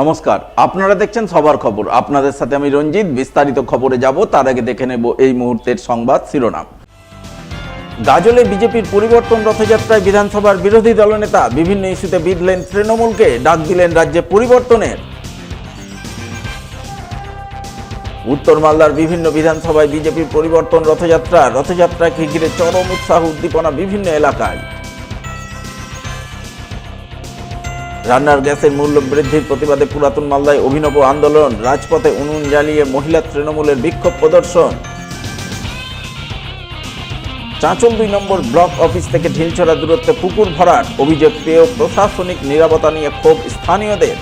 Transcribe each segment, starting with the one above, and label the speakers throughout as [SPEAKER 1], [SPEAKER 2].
[SPEAKER 1] নমস্কার, আপনারা দেখছেন সবার খবর। আপনাদের সাথে আমি রঞ্জিত। বিস্তারিত খবরে যাব তার আগে দেখে নেব এই মুহূর্তের সংবাদ শিরোনাম। গাজলে বিজেপির পরিবর্তন রথযাত্রায় বিধানসভার বিরোধী দলনেতা বিভিন্ন ইস্যুতে বিঁধলেন তৃণমূলকে, ডাক দিলেন রাজ্যে পরিবর্তনের। উত্তর মালদার বিভিন্ন বিধানসভায় বিজেপির পরিবর্তন রথযাত্রাকে ঘিরে চরম উৎসাহ উদ্দীপনা বিভিন্ন এলাকায়। রান্নার গ্যাসের মূল্য বৃদ্ধির প্রতিবাদে পুরাতন মালদায় অভিনব আন্দোলন, রাজপথে উনুন জ্বালিয়ে মহিলা তৃণমূলের বিক্ষোভ প্রদর্শন। চাঁচল ২ নম্বর ব্লক অফিস থেকে ঢিলছড়া দূরত্বে পুকুর ভরাট, অভিযোগ পেয়েও প্রশাসনিক নিরাপত্তা নিয়ে ক্ষোভ স্থানীয়দের।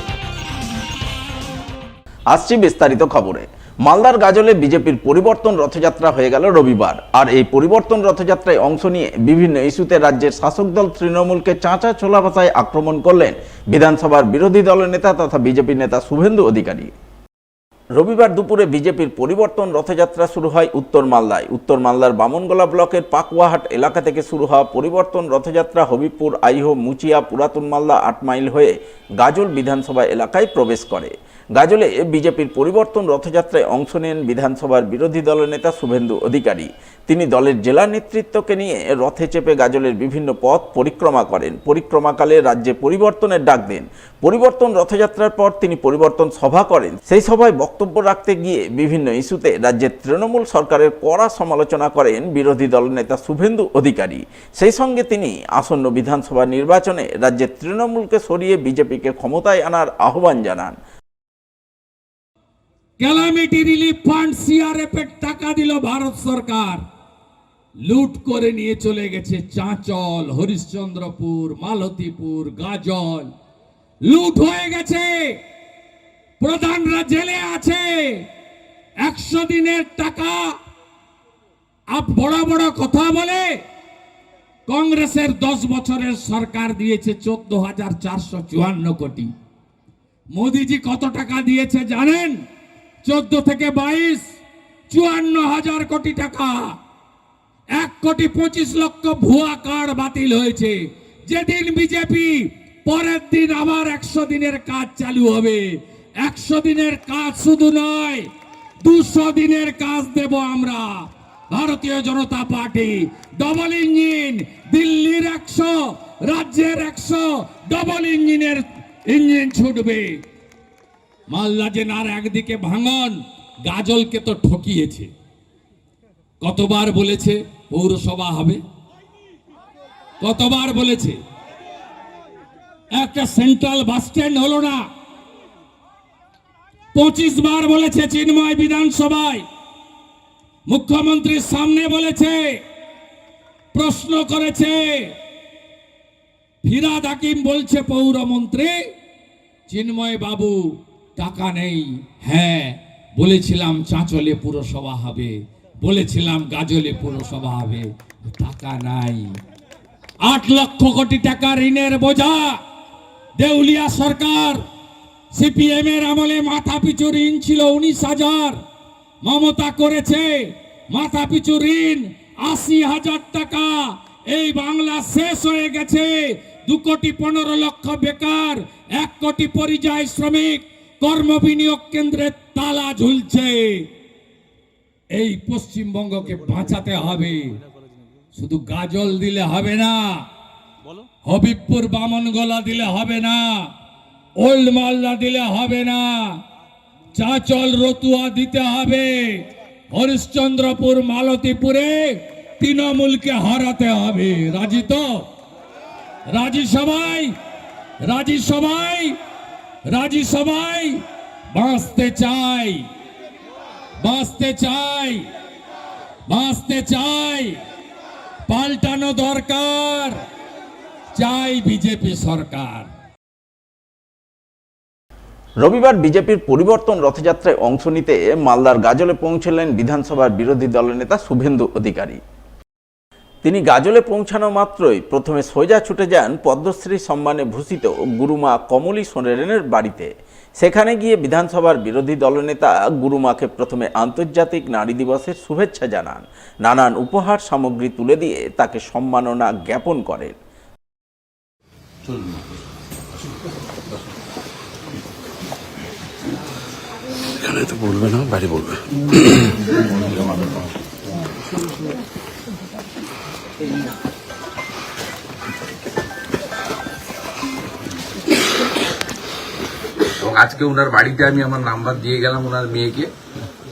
[SPEAKER 1] আসছি বিস্তারিত খবরে। মালদার গাজলে বিজেপির পরিবর্তন রথযাত্রা হয়ে গেল রবিবার। আর এই পরিবর্তন রথযাত্রায় অংশ নিয়ে বিভিন্ন ইস্যুতে রাজ্যের শাসক দল তৃণমূলকে চাঁচা ছোলা ভাষায় আক্রমণ করলেন বিধানসভার বিরোধী দলের নেতা তথা বিজেপি নেতা শুভেন্দু অধিকারী। রবিবার দুপুরে বিজেপির পরিবর্তন রথযাত্রা শুরু হয় উত্তর মালদায়। উত্তর মালদার বামনগোলা ব্লকের পাকুয়াহাট এলাকা থেকে শুরু হওয়া পরিবর্তন রথযাত্রা হবিবপুর, আইহো, মুচিয়া, পুরাতন মালদা ৮ মাইল হয়ে গাজল বিধানসভা এলাকায় প্রবেশ করে। গাজলে বিজেপির পরিবর্তন রথযাত্রায় অংশ নেন বিধানসভার বিরোধী দলের নেতা শুভেন্দু অধিকারী। তিনি দলের জেলা নেতৃত্বকে নিয়ে রথে চেপে গাজলের বিভিন্ন পথ পরিক্রমা করেন। পরিক্রমাকালে রাজ্যে পরিবর্তনের ডাক দেন। পরিবর্তন রথযাত্রার পর তিনি পরিবর্তন সভা করেন। সেই সভায় বক্তব্য রাখতে গিয়ে বিভিন্ন ইস্যুতে রাজ্যের তৃণমূল সরকারের কড়া সমালোচনা করেন বিরোধী দলের নেতা শুভেন্দু অধিকারী। সেই সঙ্গে তিনি আসন্ন বিধানসভা নির্বাচনে রাজ্যের তৃণমূলকে সরিয়ে বিজেপিকে ক্ষমতায় আনার আহ্বান জানান।
[SPEAKER 2] ক্যালামিটি রিলিফ ফান্ড সিআরএফ এর টাকা দিল ভারত সরকার, লুট করে নিয়ে চলে গেছে চাঁচল, হরিশ্চন্দ্রপুর, মালতীপুর, গাজল, লুট হয়ে গেছে। প্রধানরা জেলে আছে। 100 দিনের টাকা বড় বড় কথা বলে কংগ্রেসের 10 বছরের সরকার দিয়েছে 14,454 কোটি। মোদিজি কত টাকা দিয়েছে জানেন? 14 থেকে 22, 54,000 কোটি টাকা। 1,25,00,000 ভুয়া কার্ড বাতিল হয়েছে। যেদিন বিজেপি, পরের দিন আবার 100 দিনের কাজ চালু হবে। 100 দিনের কাজ শুধু নয়, 200 দিনের কাজ দেব আমরা। ভারতীয় জনতা পার্টি ডবল ইঞ্জিন, দিল্লির 100, রাজ্যের 100 ডবল ইঞ্জিনের ইঞ্জিন ছুটবে। মালদা জেলার একদিকে ভাঙন, গাজলকে তো ঠকিয়েছে। কতবার বলেছে পৌরসভা হবে, কতবার বলেছে। একটা সেন্ট্রাল বাস স্ট্যান্ড হলো না। 25 বার বলেছে চিন্ময় বিধানসভায়, মুখ্যমন্ত্রীর সামনে বলেছে, প্রশ্ন করেছে। ফিরাদ হাকিম বলছে পৌরমন্ত্রী, চিন্ময় বাবু টাকা নেই। হ্যাঁ বলেছিলাম চাঁচলে পুরসভা হবে, বলেছিলাম গাজলে পুরসভা হবে, টাকা নাই। 8 লক্ষ কোটি টাকা ঋণের বোঝা। দেউলিয়া সরকার, সিপিএম এর আমলে মাথা পিছু ঋণ ছিল 19,000। মমতা করেছে মাথা পিছু ঋণ 80,000 টাকা। এই বাংলা শেষ হয়ে গেছে। 2,15,00,000 বেকার, 1 কোটি পরিযায়ী শ্রমিক, কর্মবিনিয়োগ কেন্দ্রের তালা ঝুলছে। এই পশ্চিমবঙ্গকে বাঁচাতে হবে। শুধু গাজল দিলে হবে না, হবিবপুর বামনগোলা দিলে হবে না, ওল্ড মালদা দিলে হবে না, চাঁচল রতুয়া দিতে হবে। হরিশ্চন্দ্রপুর, মালতীপুরে তৃণমূলকে হারাতে হবে। রাজি তো? রাজি সবাই? রাজি সবাই? রাজি সবাই? বাঁচতে চাই, বাঁচতে চাই, বাঁচতে চাই। পাল্টানো দরকার, চাই বিজেপি সরকার।
[SPEAKER 1] রবিবার বিজেপির পরিবর্তন রথযাত্রায় অংশ নিতে মালদার গাজলে পৌঁছলেন বিধানসভার বিরোধী দলের নেতা শুভেন্দু অধিকারী। তিনি গাজলে পৌঁছানো মাত্রই প্রথমে সোজা ছুটে যান পদ্মশ্রী সম্মানে ভূষিত গুরুমা কমলী সোরেনের বাড়িতে। সেখানে গিয়ে বিধানসভার বিরোধী দলনেতা গুরুমাকে প্রথমে আন্তর্জাতিক নারী দিবসের শুভেচ্ছা জানান। নানান উপহার সামগ্রী তুলে দিয়ে তাকে সম্মাননা জ্ঞাপন করেন।
[SPEAKER 3] এখানে তো বলবে না, বাইরে বলবে।
[SPEAKER 4] এবং আজকে ওনার বাড়িতে আমি আমার নাম্বার দিয়ে গেলাম ওনার মেয়েকে।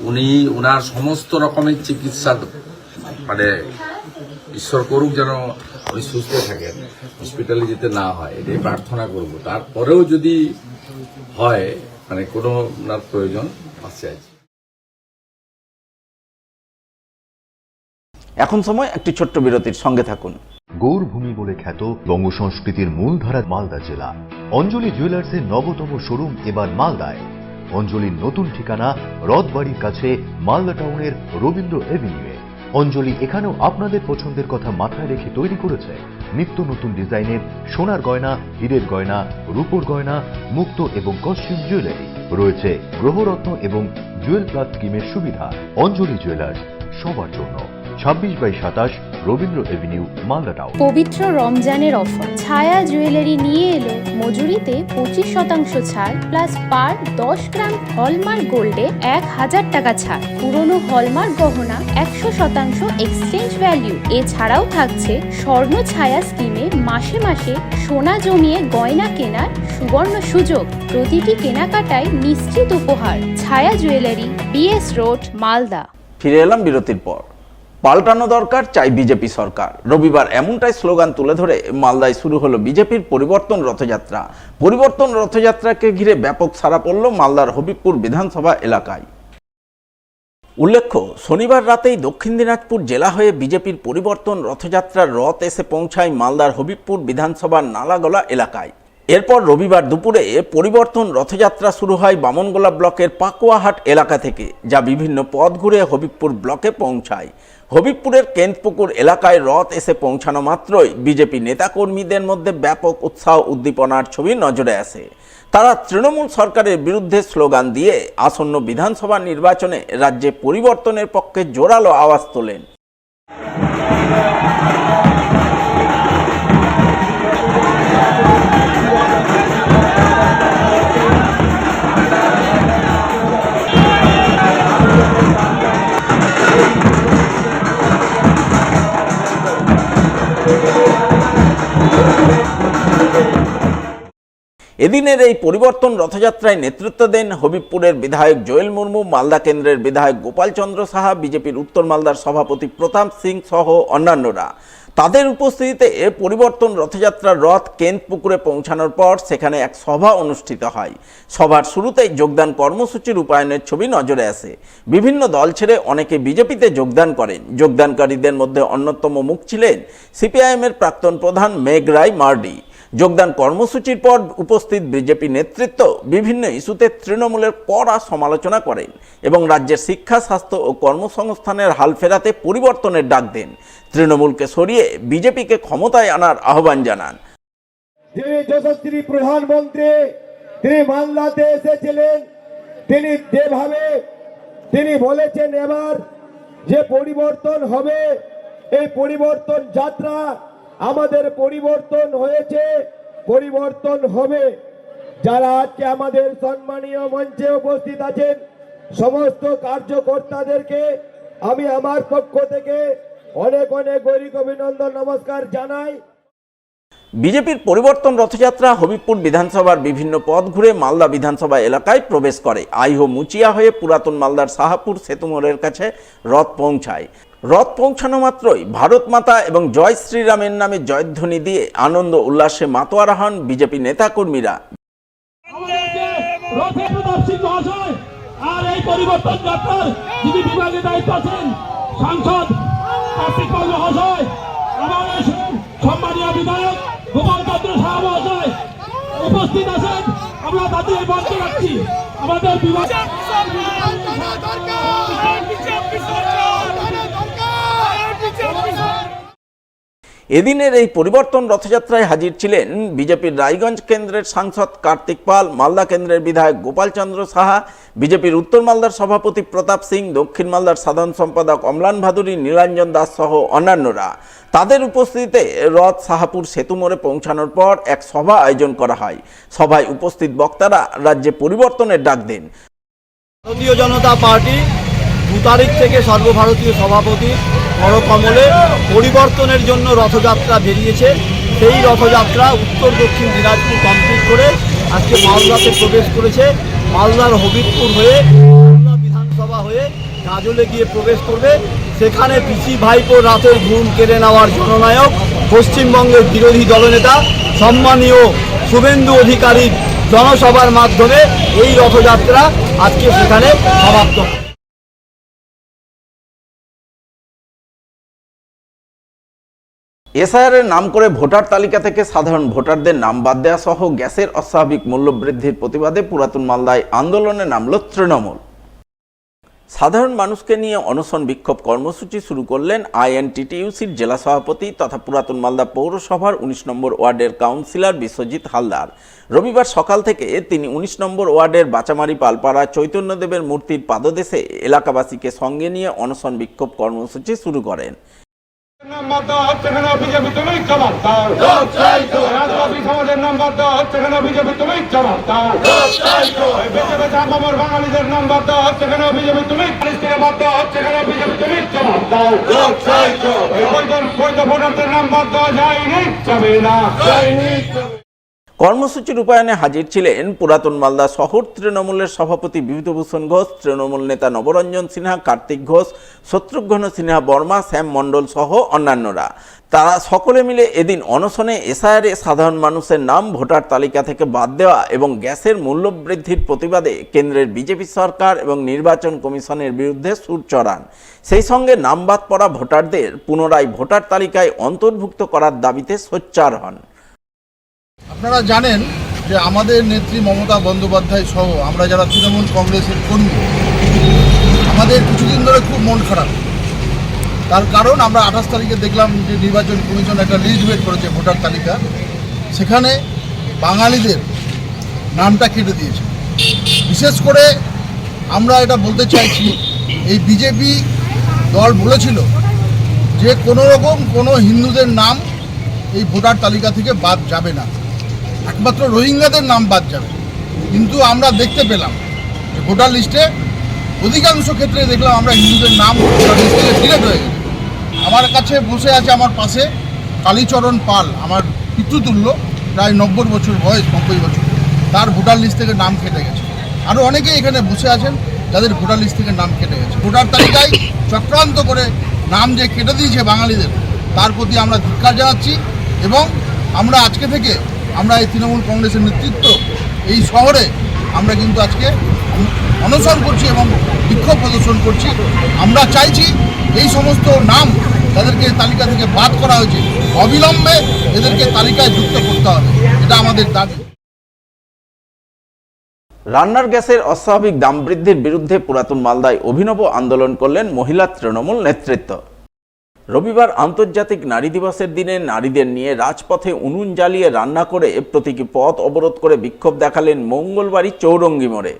[SPEAKER 4] উনি ওনার সমস্ত রকমের চিকিৎসা মানে ঈশ্বর করুক যেন উনি সুস্থ থাকেন, হসপিটালে যেতে না হয়, এটাই প্রার্থনা করব। তারপরেও যদি হয় মানে কোনো ওনার প্রয়োজন পাশে আছে।
[SPEAKER 1] এখন সময় একটি ছোট্ট বিরতির সঙ্গে থাকুন।
[SPEAKER 5] গৌরভূমি বলে খ্যাত বঙ্গ সংস্কৃতির মূলধারা মালদা জেলা। অঞ্জলি জুয়েলার্সের নবতম শোরুম এবার মালদায়। অঞ্জলির নতুন ঠিকানা রথবাড়ির কাছে মালদা টাউনের রবীন্দ্র এভিনিউয়ে। অঞ্জলি এখানেও আপনাদের পছন্দের কথা মাথায় রেখে তৈরি করেছে নিত্য নতুন ডিজাইনের সোনার গয়না, হীরের গয়না, রূপোর গয়না, মুক্ত এবং কস্টিউম জুয়েলারি। রয়েছে গ্রহরত্ন এবং জুয়েল প্লাস স্কিমের সুবিধা। অঞ্জলি জুয়েলার্স, সবার জন্য। 26/27 রবীন্দ্র এভিনিউ, মালদা টাউন।
[SPEAKER 6] পবিত্র রমজানের অফার ছায়া জুয়েলারি নিয়ে এলো মজুরিতে 25% ছাড় প্লাস পার 10 গ্রাম হলমার্ক গোল্ডে 1000 টাকা ছাড়। পুরনো হলমার্ক গহনা 100% এক্সচেঞ্জ ভ্যালু। এছাড়াও থাকছে স্বর্ণ ছায়া স্কিমে মাসে মাসে সোনা জমিয়ে গয়না কেনার সুবর্ণ সুযোগ। প্রতিটি কেনাকাটায় নিশ্চিত উপহার। ছায়া জুয়েলারি, BS রোড, মালদা।
[SPEAKER 1] ফিরে এলাম বিরতির পর। পাল্টানো দরকার, চাই বিজেপি সরকার। রবিবার এমনটাই স্লোগান তুলে ধরে মালদায় শুরু হলো বিজেপির পরিবর্তন রথযাত্রা। পরিবর্তন রথযাত্রাকে ঘিরে ব্যাপক সাড়া পড়ল মালদার হবিবপুর বিধানসভা এলাকায়। উল্লেখ্য, শনিবার রাতেই দক্ষিণ দিনাজপুর জেলা হয়ে বিজেপির পরিবর্তন রথযাত্রার রথ এসে পৌঁছায় মালদার হবিবপুর বিধানসভার নালাগোলা এলাকায়। এরপর রবিবার দুপুরে পরিবর্তন রথযাত্রা শুরু হয় বামনগোলা ব্লকের পাকুয়াহাট এলাকা থেকে, যা বিভিন্ন পথ ঘুরে হবিবপুর ব্লকে পৌঁছায়। হবিবপুরের কেন্দ্রপুকুর এলাকায় রথ এসে পৌঁছানো মাত্রই বিজেপি নেতাকর্মীদের মধ্যে ব্যাপক উৎসাহ উদ্দীপনার ছবি নজরে আসে। তারা তৃণমূল সরকারের বিরুদ্ধে স্লোগান দিয়ে আসন্ন বিধানসভা নির্বাচনে রাজ্যে পরিবর্তনের পক্ষে জোরালো আওয়াজ তোলেন। এদিনের এই পরিবর্তন রথযাত্রায় নেতৃত্ব দেন হবিবপুরের বিধায়ক জোয়েল মুর্মু, মালদা কেন্দ্রের বিধায়ক গোপাল চন্দ্র সাহা, বিজেপির উত্তর মালদার সভাপতি প্রতাপ সিং সহ অন্যান্যরা। তাদের উপস্থিতিতে পরিবর্তন রথযাত্রার রথ কেন্দ্রপুকুরে পৌঁছানোর পর সেখানে এক সভা অনুষ্ঠিত হয়। সভার শুরুতেই যোগদান কর্মসূচি রূপায়ণের ছবি নজরে আসে। বিভিন্ন দল ছেড়ে অনেকে বিজেপিতে যোগদান করেন। যোগদানকারীদের মধ্যে অন্যতম মুখ ছিলেন সিপিআইএমের প্রাক্তন প্রধান মেঘ রায় মার্ডি। যোগদান কর্মসূচির পর উপস্থিত বিজেপি নেতৃত্ব বিভিন্ন ইস্যুতে তৃণমূলের কড়া সমালোচনা করেন এবং রাজ্যের শিক্ষা, স্বাস্থ্য ও কর্মসংস্থানের হাল ফেরাতে পরিবর্তনের ডাক দেন। তৃণমূলকে সরিয়ে বিজেপিকে ক্ষমতায় আনার আহ্বান জানান।
[SPEAKER 7] যিনি যশস্বী প্রধানমন্ত্রী, তিনি মালদাতে এসেছিলেন। তিনি যেভাবে তিনি বলেছেন এবার যে পরিবর্তন হবে, এই পরিবর্তন যাত্রা আমাদের পরিবর্তন হয়েছে, পরিবর্তন হবে। যারা আজকে আমাদের সম্মানীয় মঞ্চে উপস্থিত আছেন সমস্ত কার্যকর্তাদেরকে আমি আমার পক্ষ থেকে অনেক অনেক গৈরিক অভিনন্দন, নমস্কার জানাই।
[SPEAKER 1] বিজেপির পরিবর্তন রথযাত্রা হবিবপুর বিধানসভার বিভিন্ন পথ ঘুরে মালদা বিধানসভা এলাকায় প্রবেশ করে। আইহো মুচিয়া হয়ে পুরাতন মালদার সাহাপুর সেতু মোড়ের কাছে রথ পৌঁছায়। রথ পৌঁছানো মাত্রই ভারত মাতা এবং জয় শ্রীরামের নামে জয়ধ্বনি দিয়ে আনন্দ উল্লাসে মাতোয়ারা হন বিজেপি নেতাকর্মীরা।
[SPEAKER 8] আর এই পরিবর্তন যাত্রার যিনি বিভাগে দায়িত্ব আছেন সাংসদ কার্তিক পাল মহাশয়, আমাদের সম্মানীয় বিধায়ক গোপাল চন্দ্র সাহা মহাশয় উপস্থিত আছেন। আমরা তাদের মঞ্চে রাখছি আমাদের বিভাগ।
[SPEAKER 1] এদিনের এই পরিবর্তন রথযাত্রায় হাজির ছিলেন বিজেপির রায়গঞ্জ কেন্দ্রের সাংসদ কার্তিক পাল, মালদা কেন্দ্রের বিধায়ক গোপাল চন্দ্র সাহা, বিজেপির উত্তর মালদার সভাপতি প্রতাপ সিং, দক্ষিণ মালদার সাধারণ সম্পাদক অম্লান ভাদুরী, নীলাঞ্জন দাস সহ অন্যান্যরা। তাদের উপস্থিতিতে রথ সাহাপুর সেতু মোড়ে পৌঁছানোর পর এক সভা আয়োজন করা হয়। সভায় উপস্থিত বক্তারা রাজ্যে পরিবর্তনের ডাক দেন।
[SPEAKER 3] ভারতীয় জনতা পার্টি 2 তারিখ থেকে সর্বভারতীয় সভাপতি করকমলে পরিবর্তনের জন্য রথযাত্রা বেরিয়েছে। সেই রথযাত্রা উত্তর দক্ষিণ দিনাজপুর কমপ্লিট করে আজকে মালদাতে প্রবেশ করেছে। মালদার হবিবপুর হয়ে মালদা বিধানসভা হয়ে গাজলে গিয়ে প্রবেশ করবে। সেখানে পিসি ভাইপো রাতের ঘুম কেড়ে নেওয়ার জননায়ক পশ্চিমবঙ্গের বিরোধী দলনেতা সম্মানীয় শুভেন্দু অধিকারীর জনসভার মাধ্যমে এই রথযাত্রা আজকে সেখানে সমাপ্ত।
[SPEAKER 1] এসআইআরের নাম করে ভোটার তালিকা থেকে সাধারণ ভোটারদের নাম বাদ দেওয়া সহ গ্যাসের অস্বাভাবিক মূল্য বৃদ্ধির প্রতিবাদে পুরাতন মালদায় আন্দোলনে নামল তৃণমূল। সাধারণ মানুষকে নিয়ে অনশন বিক্ষোভ কর্মসূচি শুরু করলেন আইএনটিটিইউসির জেলা সভাপতি তথা পুরাতন মালদা পৌরসভার 19 নম্বর ওয়ার্ডের কাউন্সিলর বিশ্বজিৎ হালদার। রবিবার সকাল থেকে তিনি 19 নম্বর ওয়ার্ডের বাচামারি পালপাড়া চৈতন্যদেবের মূর্তির পাদদেশে এলাকাবাসীকে সঙ্গে নিয়ে অনশন বিক্ষোভ কর্মসূচি শুরু করেন। কর্মসূচি রূপায়ণে হাজির ছিলেন পুরাতন মালদা শহর তৃণমূলের সভাপতি বিভূতিভূষণ ঘোষ, তৃণমূল নেতা নবরঞ্জন সিনহা, কার্তিক ঘোষ, শত্রুঘ্ন সিনহা বর্মা, শ্যাম মণ্ডল সহ অন্যান্যরা। তারা সকলে মিলে এদিন অনশনে এসআইআরে সাধারণ মানুষের নাম ভোটার তালিকা থেকে বাদ দেওয়া এবং গ্যাসের মূল্য বৃদ্ধির প্রতিবাদে কেন্দ্রের বিজেপি সরকার এবং নির্বাচন কমিশনের বিরুদ্ধে সুর চড়ান। সেই সঙ্গে নাম বাদ পড়া ভোটারদের পুনরায় ভোটার তালিকায় অন্তর্ভুক্ত করার দাবিতে সোচ্চার হন।
[SPEAKER 9] আপনারা জানেন যে আমাদের নেত্রী মমতা বন্দ্যোপাধ্যায় সহ আমরা যারা তৃণমূল কংগ্রেসের কর্মী, আমাদের কিছুদিন ধরে খুব মন খারাপ। তার কারণ আমরা 28 তারিখে দেখলাম যে নির্বাচন কমিশন একটা লিস্ট বের করেছে ভোটার তালিকা, সেখানে বাঙালিদের নামটা কেটে দিয়েছে। বিশেষ করে আমরা এটা বলতে চাইছি, এই বিজেপি দল বলেছিল যে কোনো রকম কোনো হিন্দুদের নাম এই ভোটার তালিকা থেকে বাদ যাবে না, একমাত্র রোহিঙ্গাদের নাম বাদ যাবে। কিন্তু আমরা দেখতে পেলাম যে ভোটার লিস্টে অধিকাংশ ক্ষেত্রে দেখলাম আমরা হিন্দুদের নাম ভোটার লিস্ট থেকে ডিলিট হয়ে গেছে। আমার কাছে বসে আছে আমার পাশে কালীচরণ পাল, আমার পিতৃতুল্য, প্রায় 90 বছর বয়স, 90 বছর, তার ভোটার লিস্ট থেকে নাম কেটে গেছে। আরও অনেকেই এখানে বসে আছেন যাদের ভোটার লিস্ট থেকে নাম কেটে গেছে। ভোটার তালিকায় চক্রান্ত করে নাম যে কেটে দিয়েছে বাঙালিদের, তার প্রতি আমরা ধিক্কার জানাচ্ছি। এবং আমরা আজকে থেকে আমরা এই তৃণমূল কংগ্রেসের নেতৃত্ব এই শহরে আমরা কিন্তু আজকে অনশন করছি এবং বিক্ষোভ প্রদর্শন করছি। আমরা চাইছি এই সমস্ত নাম তাদেরকে তালিকা থেকে বাদ করা হয়েছে, অবিলম্বে এদেরকে তালিকায় যুক্ত করতে হবে, এটা আমাদের দাবি।
[SPEAKER 1] রান্নার গ্যাসের অস্বাভাবিক দাম বৃদ্ধির বিরুদ্ধে পুরাতন মালদায় অভিনব আন্দোলন করলেন মহিলা তৃণমূল নেতৃত্ব। রবিবার আন্তর্জাতিক নারী দিবসের দিনে নারীদের নিয়ে রাজপথে উনুন জ্বালিয়ে রান্না করে প্রতীকী পথ অবরোধ করে বিক্ষোভ দেখালেন মঙ্গলবাড়ি চৌরঙ্গি মোড়ে।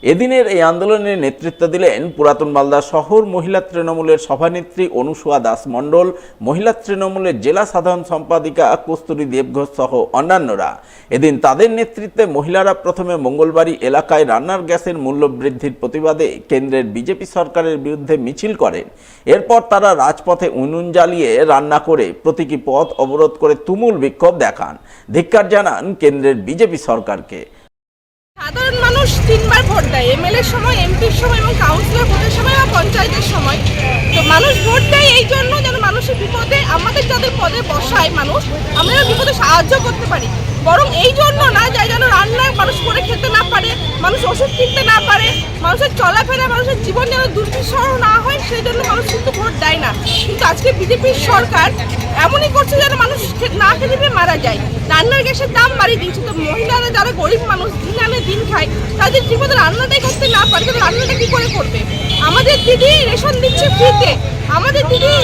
[SPEAKER 1] এদিনের এই আন্দোলনের নেতৃত্ব দিলেন পুরাতন মালদা শহর মহিলা তৃণমূলের সভানেত্রী অনুসুয়া দাস মণ্ডল, মহিলা তৃণমূলের জেলা সাধারণ সম্পাদিকা কস্তুরী দেবঘোষ সহ অন্যান্যরা। এদিন তাদের নেতৃত্বে মহিলারা প্রথমে মঙ্গলবাড়ি এলাকায় রান্নার গ্যাসের মূল্য বৃদ্ধির প্রতিবাদে কেন্দ্রের বিজেপি সরকারের বিরুদ্ধে মিছিল করেন। এরপর তারা রাজপথে উনুন জ্বালিয়ে রান্না করে প্রতীকী পথ অবরোধ করে তুমুল বিক্ষোভ দেখান। ধিক্কার জানান কেন্দ্রের বিজেপি সরকারকে।
[SPEAKER 10] সাধারণ মানুষ 3 বার ভোট দেয়, এমএলএর সময়, এমপির সময় এবং কাউন্সিলর ভোটের সময় বা পঞ্চায়েতের সময়। তো মানুষ ভোট দেয় এই জন্য যেন মানুষের বিপদে, আমাদের যাদের পদে বসায় মানুষ, আমরা বিপদে সাহায্য করতে পারি। বরং এই জন্য না যাই যেন রান্না মানুষ করে খেতে না পারে, মানুষ ওষুধ কিনতে না পারে, মানুষের চলাফেরা, মানুষের জীবন যেন দুর্বিষহ না হয়, সেই জন্য মানুষ কিন্তু ভোট দেয় না। কিন্তু আজকে বিজেপির সরকার এমনই করছে যেন মানুষ না খেতে পেয়ে মারা যায়। রান্নার গ্যাসের দাম বাড়িয়ে দিচ্ছে, তো মহিলারা যারা গরিব মানুষ দিন আনে দিন খায়, তাদের ঠিকমতো রান্নাটাই করতে না পারে, তাহলে রান্নাটা কি করে করবে? আমাদের দিদি রেশন দিচ্ছে ফ্রিতে, আমাদের দিদি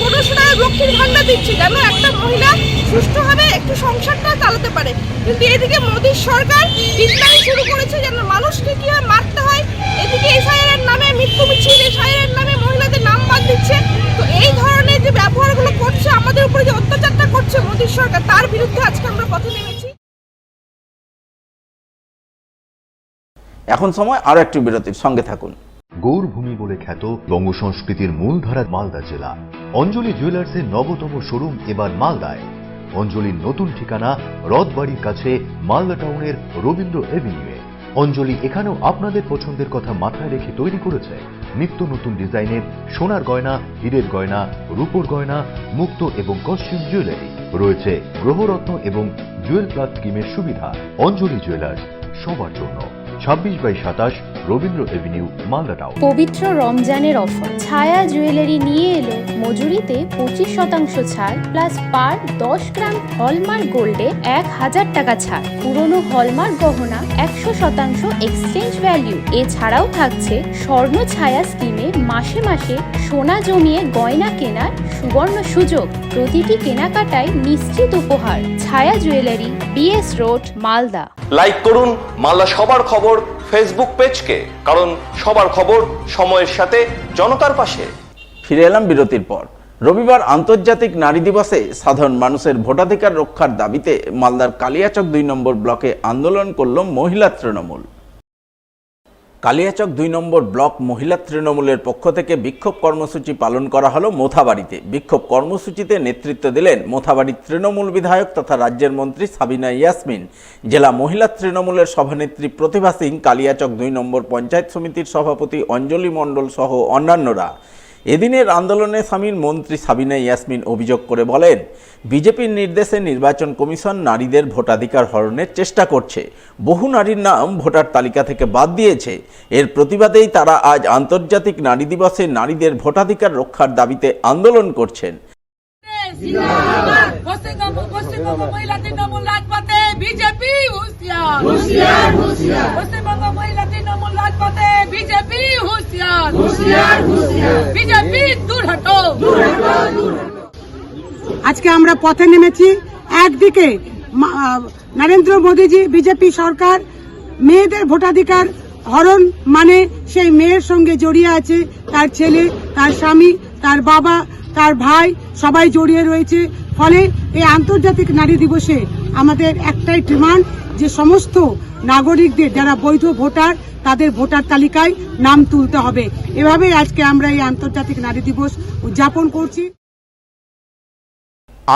[SPEAKER 10] 1500 টাকা লক্ষ্মীর ভান্ডার দিচ্ছে, যেন একটা মহিলা সুষ্ঠুভাবে একটু সংসারটা চালাতে পারে। কিন্তু এদিকে মোদীর সরকার বিদ্যালয় শুরু করেছে যেন মানুষকে কিভাবে মারতে হয়। এদিকে এসআইআর নামে মৃত্যু মিছিল, এসআইআর নামে মহিলাদের নাম বাদ দিচ্ছে। তো এই ধরনের যে ব্যবহারগুলো করছে, আমাদের উপরে যে অত্যাচারটা করছে মোদীর সরকার, তার বিরুদ্ধে আজকে আমরা পথে নেমেছি।
[SPEAKER 1] এখন সময় আরো একটি বিরতির, সঙ্গে থাকুন।
[SPEAKER 5] গৌরভূমি বলে খ্যাত বঙ্গ সংস্কৃতির মূলধারা মালদা জেলা। অঞ্জলি জুয়েলার্সের নবতম শোরুম এবার মালদায়। অঞ্জলির নতুন ঠিকানা রথবাড়ির কাছে মালদা টাউনের রবীন্দ্র এভিনিউয়ে। অঞ্জলি এখানেও আপনাদের পছন্দের কথা মাথায় রেখে তৈরি করেছে নিত্য নতুন ডিজাইনের সোনার গয়না, হীরের গয়না, রূপোর গয়না, মুক্ত এবং কস্টিউম জুয়েলারি। রয়েছে গ্রহরত্ন এবং জুয়েল প্লাস স্কিমের সুবিধা। অঞ্জলি জুয়েলার্স, সবার জন্য। 26/27 রবীন্দ্র এভিনিউ, মালদা টাউন।
[SPEAKER 6] পবিত্র রমজানের অফার ছায়া জুয়েলারি নিয়ে এলো মজুরিতে 25% ছাড় প্লাস পার 10 গ্রাম হলমার্ক গোল্ডে 1000 টাকা ছাড়। পুরনো হলমার্ক গহনা 100% এক্সচেঞ্জ ভ্যালু। এছাড়াও থাকছে স্বর্ণ ছায়া স্কিমে মাসে মাসে সোনা জমিয়ে গয়না কেনার সুবর্ণ সুযোগ। প্রতিটি কেনাকাটায় নিশ্চিত উপহার। ছায়া jewellery, BS road, Malda.
[SPEAKER 11] Like করুন মালদা সবার খবর ফেসবুক পেজকে, কারণ সবার খবর সময়ের সাথে জনতার পাশে।
[SPEAKER 1] ফিরে এলাম বিরতির পর। রবিবার আন্তর্জাতিক নারী দিবসে সাধারণ মানুষের ভোটাধিকার রক্ষার দাবিতে মালদার কালিয়াচক 2 নম্বর ব্লকে আন্দোলন করল মহিলা তৃণমূল। কালিয়াচক 2 নম্বর ব্লক মহিলা তৃণমূলের পক্ষ থেকে বিক্ষোভ কর্মসূচি পালন করা হলো মোথাবাড়িতে। বিক্ষোভ কর্মসূচিতে নেতৃত্ব দিলেন মোথাবাড়ির তৃণমূল বিধায়ক তথা রাজ্যের মন্ত্রী সাবিনা ইয়াসমিন, জেলা মহিলা তৃণমূলের সভানেত্রী প্রতিভা সিং, কালিয়াচক 2 নম্বর পঞ্চায়েত সমিতির সভাপতি অঞ্জলি মণ্ডল সহ অন্যান্যরা। এদিনের আন্দোলনে সামিল মন্ত্রী সাবিনা ইয়াসমিন অভিযোগ করে বলেন, বিজেপির নির্দেশে নির্বাচন কমিশন নারীদের ভোটাধিকার হরণের চেষ্টা করছে। বহু নারীর নাম ভোটার তালিকা থেকে বাদ দিয়েছে। এর প্রতিবাদেই তারা আজ আন্তর্জাতিক নারী দিবসে নারীদের ভোটাধিকার রক্ষার দাবিতে আন্দোলন করছেন।
[SPEAKER 10] পশ্চিমবঙ্গ মহিলা তৃণমূল রাজপথে বিজেপি হুঁশিয়ার, পশ্চিমবঙ্গ মহিলা তৃণমূল রাজপথে বিজেপি হুঁশিয়ার, বিজেপি দূর হটো।
[SPEAKER 12] আজকে আমরা পথে নেমেছি। একদিকে নরেন্দ্র মোদীজি, বিজেপি সরকার মেয়েদের ভোটাধিকার হরণ মানে সেই মেয়ের সঙ্গে জড়িয়ে আছে তার ছেলে, তার স্বামী, তার বাবা, তার ভাই, সবাই জড়িয়ে রয়েছে। ফলে এই আন্তর্জাতিক নারী দিবসে আমাদের একটাই ডিমান্ড যে সমস্ত নাগরিকদের যারা বৈধ ভোটার তাদের ভোটার তালিকায় নাম তুলতে হবে। এভাবেই আজকে আমরা এই আন্তর্জাতিক নারী দিবস উদযাপন করছি।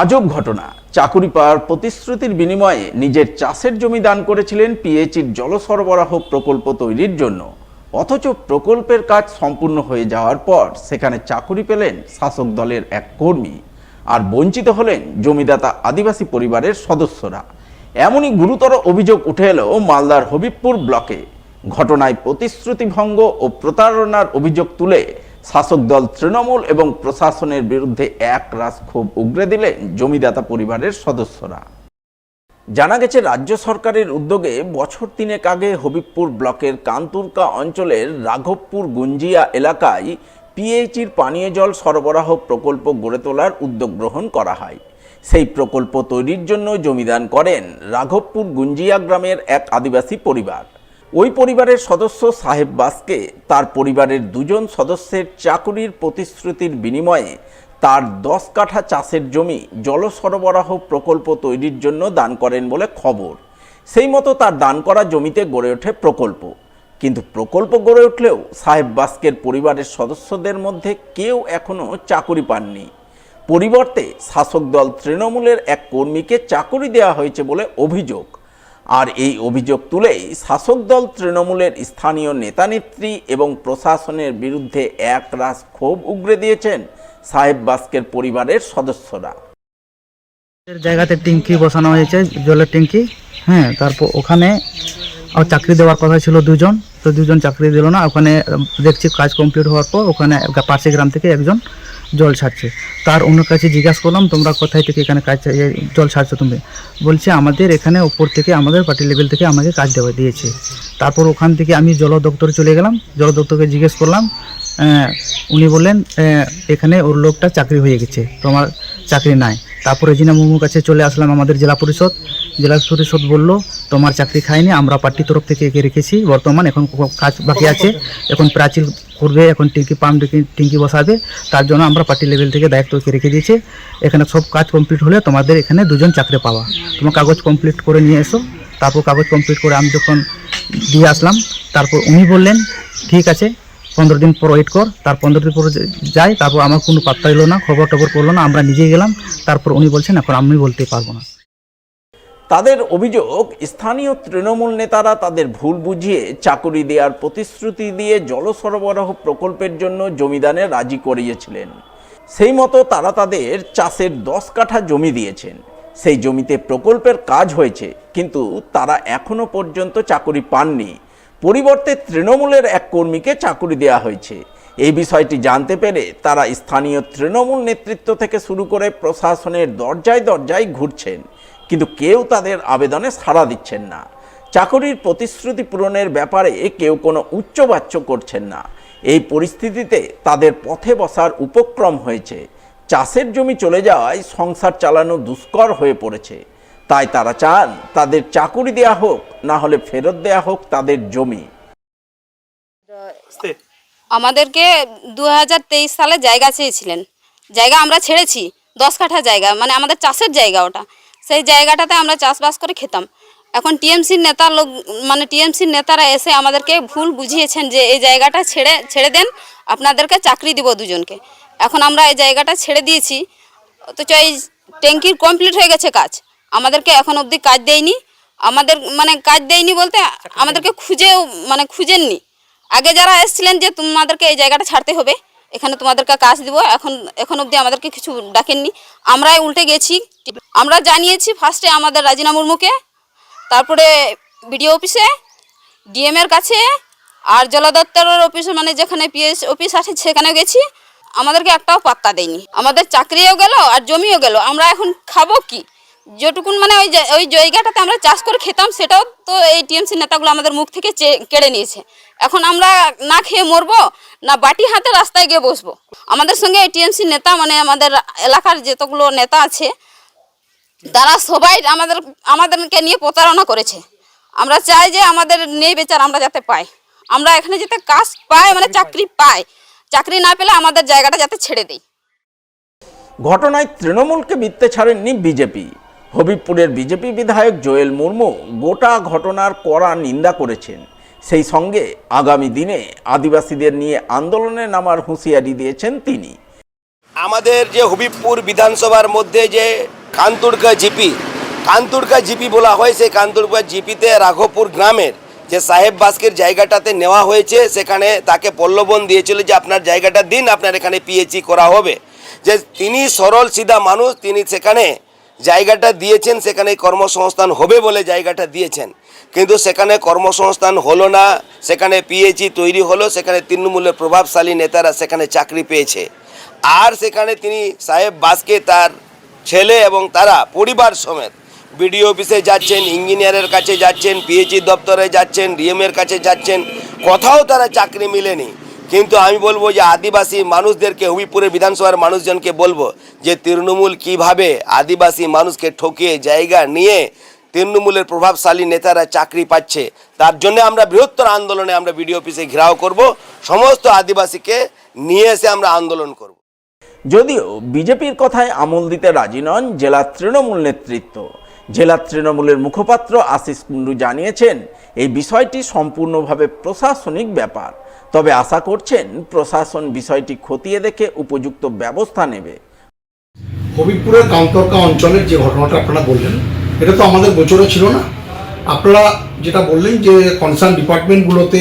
[SPEAKER 1] আজব ঘটনা, চাকুরি পাওয়ার প্রতিশ্রুতির বিনিময়ে নিজের চাষের জমি দান করেছিলেন পিএইচির জল সরবরাহ প্রকল্প তৈরির জন্য। অথচ প্রকল্পের কাজ সম্পূর্ণ হয়ে যাওয়ার পর সেখানে চাকুরি পেলেন শাসক দলের এক কর্মী, আর বঞ্চিত হলেন জমিদাতা আদিবাসী পরিবারের সদস্যরা। এমনই গুরুতর অভিযোগ উঠে এলো মালদার হবিবপুর ব্লকে। ঘটনায় প্রতিশ্রুতি ভঙ্গ ও প্রতারণার অভিযোগ তুলে শাসক দল তৃণমূল এবং প্রশাসনের বিরুদ্ধে একরাশ ক্ষোভ উগরে দিলেন জমিদাতা পরিবারের সদস্যরা। জানা গেছে, রাজ্য সরকারের উদ্যোগে বছর 3 আগে হবিবপুর ব্লকের কান্তুরকা অঞ্চলের রাঘবপুর গুঞ্জিয়া এলাকায় পিএইচির পানীয় জল সরবরাহ প্রকল্প গড়ে তোলার উদ্যোগ গ্রহণ করা হয়। সেই প্রকল্প তৈরির জন্য জমিদান করেন রাঘবপুর গুঞ্জিয়া গ্রামের এক আদিবাসী পরিবার। ওই পরিবারের সদস্য সাহেব বাসকে তার পরিবারের 2 জন সদস্যের চাকুরির প্রতিশ্রুতির বিনিময়ে তার 10 কাঠা চাষের জমি জল সরবরাহ প্রকল্প তৈরির জন্য দান করেন বলে খবর। সেই মতো তার দান করা জমিতে গড়ে ওঠে প্রকল্প। কিন্তু প্রকল্প গড়ে উঠলেও সাহেব বাস্কের পরিবারের সদস্যদের মধ্যে কেউ এখনও চাকুরি পাননি। পরিবর্তে শাসক দল তৃণমূলের এক কর্মীকে চাকুরি দেওয়া হয়েছে বলে অভিযোগ। আর এই অভিযোগ তুলেই শাসক দল তৃণমূলের স্থানীয় নেতানেত্রী এবং প্রশাসনের বিরুদ্ধে একরাশ ক্ষোভ উগরে দিয়েছেন সাহেব বাস্কের পরিবারের সদস্যরা।
[SPEAKER 13] জায়গাতে ট্যাঙ্কি বসানো হয়েছে, জলের ট্যাঙ্কি। হ্যাঁ, তারপর ওখানে চাকরি দেওয়ার কথা ছিল 2 জন, তো 2 জন চাকরি দিল না। ওখানে দেখছি কাজ কমপ্লিট হওয়ার পর ওখানে পাশে গ্রাম থেকে একজন জল ছাড়ছে। তার অন্য কাছে জিজ্ঞাসা করলাম তোমরা কোথায় থেকে এখানে কাজ জল ছাড়ছো তুমি? বলছে আমাদের এখানে উপর থেকে আমাদের পার্টি লেভেল থেকে আমাকে কাজ দিয়েছে। তারপর ওখান থেকে আমি জল দপ্তরে চলে গেলাম, জল দপ্তরকে জিজ্ঞেস করলাম, উনি বললেন এখানে ওর লোকটা চাকরি হয়ে গেছে, তোমার চাকরি নাই। তারপরে রেজিনা মুর্মুর কাছে চলে আসলাম আমাদের জেলা পরিষদ বলল তোমার চাকরি খায়নি, আমরা পার্টির তরফ থেকে একে রেখেছি, বর্তমান এখন কাজ বাকি আছে, এখন প্রাচীর করবে, এখন ট্যাঙ্কি বসাবে, তার জন্য আমরা পার্টি লেভেল থেকে দায়িত্বকে রেখে দিয়েছে। এখানে সব কাজ কমপ্লিট হলে তোমাদের এখানে 2 জন চাকরি পাওয়া, তোমার কাগজ কমপ্লিট করে নিয়ে এসো। তারপর কাগজ কমপ্লিট করে আমি যখন দিয়ে আসলাম, তারপর উনি বললেন ঠিক আছে 15 দিন পর ওয়েট কর। তার 15 দিন পর যাই, তারপর আমার কোনো পাত্তা এলো না, খবর টবর করলো না, আমরা নিজেই গেলাম। তারপর উনি বলছেন এখন আমি বলতে পারবো না।
[SPEAKER 1] তাদের অভিযোগ স্থানীয় তৃণমূল নেতারা তাদের ভুল বুঝিয়ে চাকুরি দেওয়ার প্রতিশ্রুতি দিয়ে জল সরবরাহ প্রকল্পের জন্য জমিদানে রাজি করিয়েছিলেন। সেই মতো তারা তাদের চাষের 10 কাঠা জমি দিয়েছেন, সেই জমিতে প্রকল্পের কাজ হয়েছে, কিন্তু তারা এখনো পর্যন্ত চাকুরি পাননি। পরিবর্তে তৃণমূলের এক কর্মীকে চাকুরি দেওয়া হয়েছে। এই বিষয়টি জানতে পেরে তারা স্থানীয় তৃণমূল নেতৃত্ব থেকে শুরু করে প্রশাসনের দরজায় দরজায় ঘুরছেন, কিন্তু কেউ তাদের আবেদনে সাড়া দিচ্ছেন না। চাকরির প্রতিশ্রুতি পূরণের ব্যাপারে কেউ কোনো উচ্চবাচ্য করছেন না। এই পরিস্থিতিতে তাদের পথে বসার উপক্রম হয়েছে। চাষের জমি চলে যাওয়ায় সংসার চালানো দুষ্কর হয়ে পড়েছে। তাই তারা চান তাদের চাকুরি দেয়া হোক, না হলে ফেরত দেয়া হোক তাদের জমি।
[SPEAKER 10] আমাদেরকে 2023 সালে জায়গা চেয়েছিলেন, জায়গা আমরা ছেড়েছি, 10 কাঠা জায়গা, মানে আমাদের চাষের জায়গা ওটা। সেই জায়গাটাতে আমরা চাষবাস করে খেতাম। এখন টিএমসির টিএমসির নেতারা এসে আমাদেরকে ভুল বুঝিয়েছেন যে এই জায়গাটা ছেড়ে দেন, আপনাদেরকে চাকরি দিব 2 জনকে। এখন আমরা এই জায়গাটা ছেড়ে দিয়েছি, অথচ এই ট্যাঙ্কির কমপ্লিট হয়ে গেছে কাজ, আমাদেরকে এখন অবধি কাজ দেয়নি। কাজ দেয়নি বলতে আমাদেরকে খুঁজেননি। আগে যারা এসেছিলেন যে তোমাদেরকে এই জায়গাটা ছাড়তে হবে, এখানে তোমাদেরকে কাজ দিব, এখন অবধি আমাদেরকে কিছু ডাকেননি। আমরাই উল্টে গেছি। আমরা জানিয়েছি ফার্স্টে আমাদের রাজিনা মুর্মুকে, তারপরে বিডিও অফিসে, ডিএম এর কাছে, আর জল দপ্তরের অফিসে, যেখানে পিএস অফিস আছে সেখানে গেছি। আমাদেরকে একটাও পাত্তা দেয়নি। আমাদের চাকরিও গেল আর জমিও গেল। আমরা এখন খাবো কি? যেটুকুন ওই জায়গাটাতে আমরা চাষ করে খেতাম, সেটাও তো এই টিএমসি নেতাগুলো আমাদের মুখ থেকে কেড়ে নিয়েছে। এখন আমরা না খেয়ে মরবো, না বাটি হাতে রাস্তায় গিয়ে বসবো। আমাদের সঙ্গে এই টিএমসি নেতা, আমাদের এলাকার যতগুলো নেতা আছে, তারা সবাই আমাদেরকে নিয়ে প্রতারণা করেছে। আমরা চাই যে আমাদের নেই বেচার আমরা যাতে পাই, আমরা এখানে যাতে কাজ পাই, চাকরি পাই। চাকরি না পেলে আমাদের জায়গাটা যাতে ছেড়ে দেয়।
[SPEAKER 1] ঘটনায় তৃণমূলকে মিথ্যে ছাড়েননি বিজেপি। হবিবপুরের বিজেপি বিধায়ক জোয়েল মুর্মু গোটা ঘটনার কড়া নিন্দা করেছেন। সেই সঙ্গে আগামী দিনে আদিবাসীদের নিয়ে আন্দোলনে নামার হুঁশিয়ারি দিয়েছেন তিনি।
[SPEAKER 7] আমাদের যে হবিবপুর বিধানসভার মধ্যে যে কান্তুরকা জিপি বলা হয়, সেই কান্তুরকা জিপিতে রাঘবপুর গ্রামের যে সাহেব বাস্কের জায়গাটাতে নেওয়া হয়েছে, সেখানে তাকে প্রলোভন দিয়েছিল যে আপনার জায়গাটা দিন, আপনার এখানে পিএইচই করা হবে। যে তিনি সরল সিধা মানুষ, তিনি সেখানে জায়গাটা দিয়েছেন, সেখানে কর্মসংস্থান হবে বলে জায়গাটা দিয়েছেন, কিন্তু সেখানে কর্মসংস্থান হলো না। সেখানে পিএইচই তৈরি হলো, সেখানে তৃণমূলের প্রভাবশালী নেতারা সেখানে চাকরি পেয়েছে। আর সেখানে তিনি সাহেব বাসকে তার ছেলে এবং তারা পরিবার সমেত বিডিও অফিসে যাচ্ছেন, ইঞ্জিনিয়ারের কাছে যাচ্ছেন, পিএইচই দপ্তরে যাচ্ছেন, ডিএমের কাছে যাচ্ছেন, কোথাও তারা চাকরি মিলেনি। কিন্তু আমি বলবো যে আদিবাসী মানুষদেরকে, হবিবপুরের বিধানসভার মানুষজনকে বলবো যে তৃণমূল কিভাবে আদিবাসী মানুষকে ঠকিয়ে জায়গা নিয়ে তৃণমূলের প্রভাবশালী নেতারা চাকরি পাচ্ছে, তার জন্য আমরা বৃহত্তর আন্দোলনে আমরা বিডিও অফিসে ঘেরাও করব, সমস্ত আদিবাসীকে নিয়ে এসে আমরা আন্দোলন করব।
[SPEAKER 1] যদিও বিজেপির কথায় আমল দিতে রাজি নন জেলা তৃণমূল নেতৃত্ব। জেলা তৃণমূলের মুখপাত্র আশিস কুন্ডু জানিয়েছেন এই বিষয়টি সম্পূর্ণভাবে প্রশাসনিক ব্যাপার, তবে আশা করছেন প্রশাসন বিষয়টি খতিয়ে দেখে উপযুক্ত ব্যবস্থা নেবে।
[SPEAKER 9] হবিবপুরের কান্তরকা অঞ্চলের যে ঘটনাটা আপনারা বললেন, এটা তো আমাদের গোচরে ছিল না। আপনারা যেটা বললেন যে কনসার্ন ডিপার্টমেন্টগুলোতে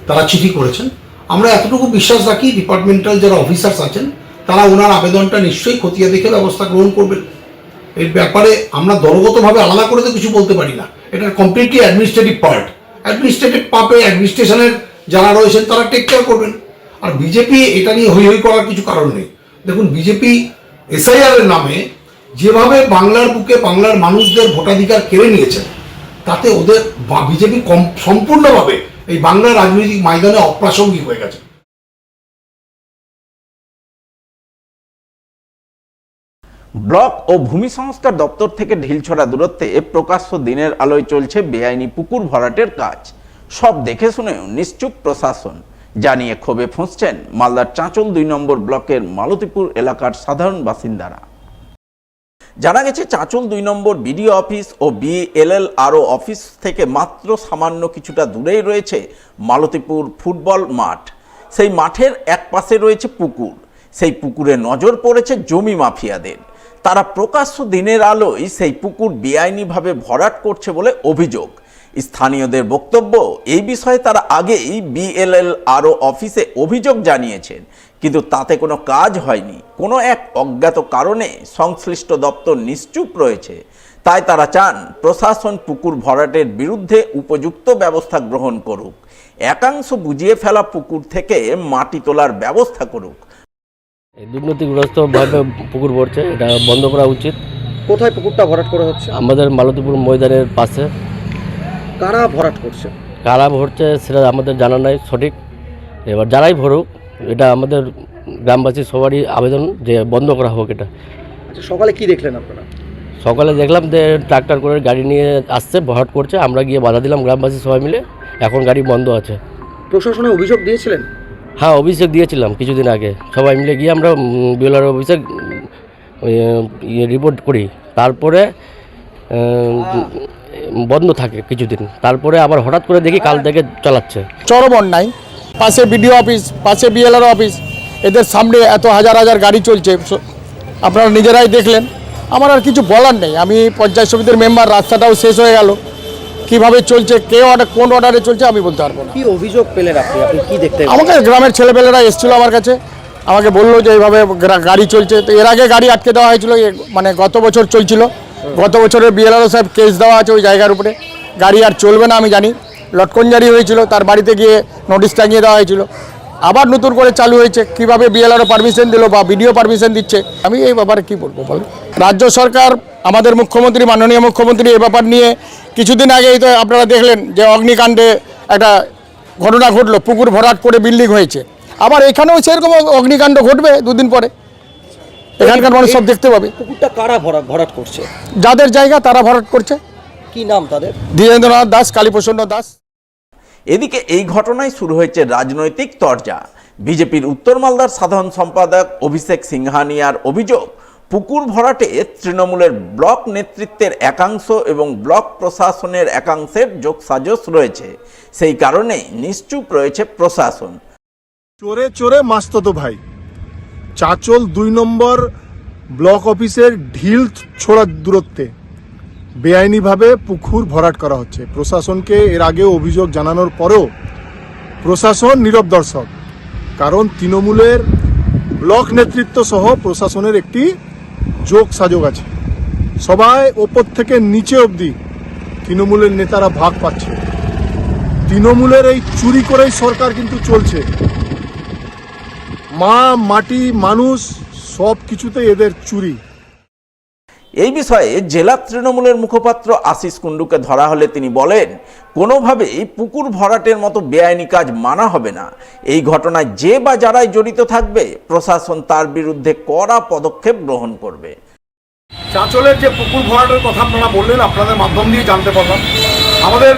[SPEAKER 9] তারা চিঠি করেছেন, আমরা এতটুকু বিশ্বাস রাখি ডিপার্টমেন্টাল যারা অফিসার্স আছেন তারা ওনার আবেদনটা নিশ্চয়ই খতিয়ে দেখে ব্যবস্থা গ্রহণ করবেন। এর ব্যাপারে আমরা দলগতভাবে আলাদা করে তো কিছু বলতে পারি না, এটা কমপ্লিটলি অ্যাডমিনিস্ট্রেটিভ পার্ট। অ্যাডমিনিস্ট্রেটিভ পার্টে অ্যাডমিনিস্ট্রেশনের যারা রয়েছেন তারা টেক কেয়ার করবেন। আর বিজেপি এটা নিয়ে হই হই করার কিছু কারণ নেই। দেখুন, বিজেপি এসআইআর এর নামে যেভাবে বাংলার বুকে বাংলার মানুষদের ভোটাধিকার কেড়ে নিয়েছে, তাতে ওদের বিজেপি সম্পূর্ণভাবে এই বাংলার রাজনৈতিক ময়দানে অপ্রাসঙ্গিক হয়ে গেছে।
[SPEAKER 1] ব্লক ও ভূমি সংস্কার দপ্তর থেকে ঢিলছড়া দূরত্বে প্রকাশ্য দিনের আলোয় চলছে বেআইনি পুকুর ভরাটের কাজ। সব দেখে শুনেও নিশ্চুপ প্রশাসন, জানিয়ে ক্ষোভে ফুঁসছেন মালদার চাঁচল 2 নম্বর ব্লকের মালতীপুর এলাকার সাধারণ বাসিন্দারা। জানা গেছে, চাঁচল 2 নম্বর বিডিও অফিস ও বিএলএলআরও অফিস থেকে মাত্র সামান্য কিছুটা দূরেই রয়েছে মালতীপুর ফুটবল মাঠ। সেই মাঠের এক পাশে রয়েছে পুকুর। সেই পুকুরে নজর পড়েছে জমি মাফিয়াদের। তারা প্রকাশ্য দিনের আলোয় সেই পুকুর বেআইনিভাবে ভরাট করছে বলে অভিযোগ। স্থানীয়দের বক্তব্য, এই বিষয়ে তারা আগেই বিএলএলআরও অফিসে অভিযোগ জানিয়েছেন, কিন্তু তাতে কোনো কাজ হয়নি। কোনো এক অজ্ঞাত কারণে সংশ্লিষ্ট দপ্তর নিশ্চুপ রয়েছে। তাই তারা চান প্রশাসন পুকুর ভরাটের বিরুদ্ধে উপযুক্ত ব্যবস্থা গ্রহণ করুক, একাংশ বুঝিয়ে ফেলা পুকুর থেকে মাটি তোলার ব্যবস্থা করুক।
[SPEAKER 14] দুর্নীতিগ্রস্ত ভাবে পুকুর ভরছে, এটা বন্ধ করা উচিত।
[SPEAKER 15] কোথায় পুকুরটা ভরাট করা হচ্ছে?
[SPEAKER 14] আমাদের মালতীপুর ময়দানের পাশে।
[SPEAKER 15] কারা ভরাট করছে?
[SPEAKER 14] কারা ভরছে সেটা আমাদের জানা নাই সঠিক। এবার যারাই ভরুক, এটা আমাদের গ্রামবাসী সবারই আবেদন যে বন্ধ করা হোক এটা।
[SPEAKER 15] আচ্ছা, সকালে কি দেখলেন আপনারা?
[SPEAKER 14] সকালে দেখলাম যে ট্রাক্টর করে গাড়ি নিয়ে আসছে, ভরাট করছে। আমরা গিয়ে বাধা দিলাম গ্রামবাসী সবাই মিলে। এখন গাড়ি বন্ধ আছে।
[SPEAKER 15] প্রশাসনে অভিযোগ দিয়েছিলেন?
[SPEAKER 14] হ্যাঁ, অভিযোগ দিয়েছিলাম কিছুদিন আগে। সবাই মিলে গিয়ে আমরা বিএলআর অফিসে রিপোর্ট করি। তারপরে বন্ধ থাকে কিছুদিন, তারপরে আবার হঠাৎ করে দেখি কাল থেকে চালাচ্ছে।
[SPEAKER 16] চরম অন্যায়। পাশে বিডিও অফিস, পাশে বিএলআর অফিস, এদের সামনে এত হাজার হাজার গাড়ি চলছে, আপনারা নিজেরাই দেখলেন। আমার আর কিছু বলার নেই। আমি পঞ্চায়েত সমিতির মেম্বার, রাস্তাটাও শেষ হয়ে গেল। কিভাবে চলছে, কে অর্ডার, কোন অর্ডারে চলছে আমি বলতে পারবো না।
[SPEAKER 15] কি অভিযোগ পেলেন আপনি? আপনি কি দেখতে?
[SPEAKER 16] আমাকে গ্রামের ছেলেপেলেরা এসেছিল আমার কাছে, আমাকে বললো যে এইভাবে গাড়ি চলছে। তো এর আগে গাড়ি আটকে দেওয়া হয়েছিল, মানে গত বছর চলছিল। গত বছরের বিএলআরও সাহেব কেস দেওয়া আছে ওই জায়গার উপরে। গাড়ি আর চলবে না আমি জানি। লটকন জারি হয়েছিল, তার বাড়িতে গিয়ে নোটিশ টাঙিয়ে দেওয়া হয়েছিল। আবার নতুন করে চালু হয়েছে। কিভাবে বিএলআরও পারমিশন দিল বা বিডিও পারমিশন দিচ্ছে, আমি এই ব্যাপারে কি বলবো বলো। রাজ্য সরকার, আমাদের মুখ্যমন্ত্রী, মাননীয় মুখ্যমন্ত্রী এ ব্যাপার নিয়ে কিছুদিন আগেই তো আপনারা দেখলেন যে অগ্নিকাণ্ডে একটা ঘটনা ঘটলো, পুকুর ভরাট করে বিল্ডিং হয়েছে। আবার এখানেও সেরকম অগ্নিকাণ্ড ঘটবে দুদিন পরে। এখানকার মানুষ সব দেখতে পাবে।
[SPEAKER 15] পুকুরটা কারা ভরাট করছে?
[SPEAKER 16] যাদের জায়গা তারা ভরাট করছে।
[SPEAKER 15] কি নাম তাদের?
[SPEAKER 16] ধীরেন্দ্রনাথ দাস, কালীপ্রসন্ন দাস।
[SPEAKER 1] এদিকে এই ঘটনায় শুরু হয়েছে রাজনৈতিক তরজা। বিজেপির উত্তর মালদার সাধারণ সম্পাদক অভিষেক সিংহানিয়ার অভিযোগ, পুকুর ভরাটে তৃণমূলের ব্লক নেতৃত্বের একাংশ এবং ব্লক প্রশাসনের একাংশের যোগসাজশ রয়েছে। সেই কারণে নিশ্চুপ রয়েছে প্রশাসন।
[SPEAKER 9] চোরে চোরে মাস্ততো ভাই। চাঁচল 2 নম্বর ব্লক অফিসের ঢিল ছোড়ার দূরত্বে বেআইনিভাবে পুকুর ভরাট করা হচ্ছে। প্রশাসনকে এর আগে অভিযোগ জানানোর পরেও প্রশাসন নীরব দর্শক। কারণ তৃণমূলের ব্লক নেতৃত্ব সহ প্রশাসনের একটি যোগ সাযোগ আছে। সবাই ওপর থেকে নিচে অবধি তৃণমূলের নেতারা ভাগ পাচ্ছে। তৃণমূলের এই চুরি করেই সরকার কিন্তু চলছে। মা, মাটি, মানুষ সব কিছুতে এদের চুরি।
[SPEAKER 1] এই বিষয়ে জেলা তৃণমূলের মুখপাত্র আশিস কুণ্ডুকে ধরা হলে তিনি বলেন, কোনোভাবেই পুকুর ভরাটের মতো বেআইনি কাজ মানা হবে না। এই ঘটনায় যে বা যারাই জড়িত থাকবে, প্রশাসন তার বিরুদ্ধে কড়া পদক্ষেপ গ্রহণ করবে।
[SPEAKER 9] চাঁচলের যে পুকুর ভরাটের কথা আপনারা বললেন, আপনাদের মাধ্যম দিয়ে জানতে পারলাম, আমাদের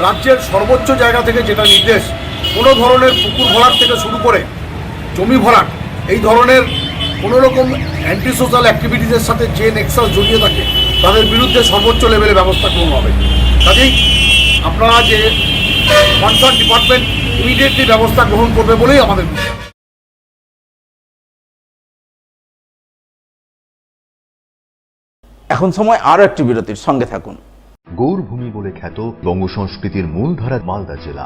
[SPEAKER 9] রাজ্যের সর্বোচ্চ জায়গা থেকে যেটা নির্দেশ, কোনো ধরনের পুকুর ভরাট থেকে শুরু করে জমি ভরাট, এই ধরনের কোনো রকম অ্যান্টি সোশ্যাল অ্যাক্টিভিটিসের সাথে যে নেক্সাস জড়িয়ে থাকে তাদের বিরুদ্ধে সর্বোচ্চ লেভেলে ব্যবস্থা গ্রহণ হবে। কাজেই আপনারা যে কনসার্ন ডিপার্টমেন্ট ইমিডিয়েটলি ব্যবস্থা গ্রহণ করবে বলেই আমাদের বিশ্বাস।
[SPEAKER 1] এখন সময় আরো একটি বিরতির, সঙ্গে থাকুন।
[SPEAKER 5] গৌরভূমি বলে খ্যাত বঙ্গ সংস্কৃতির মূলধারা মালদা জেলা।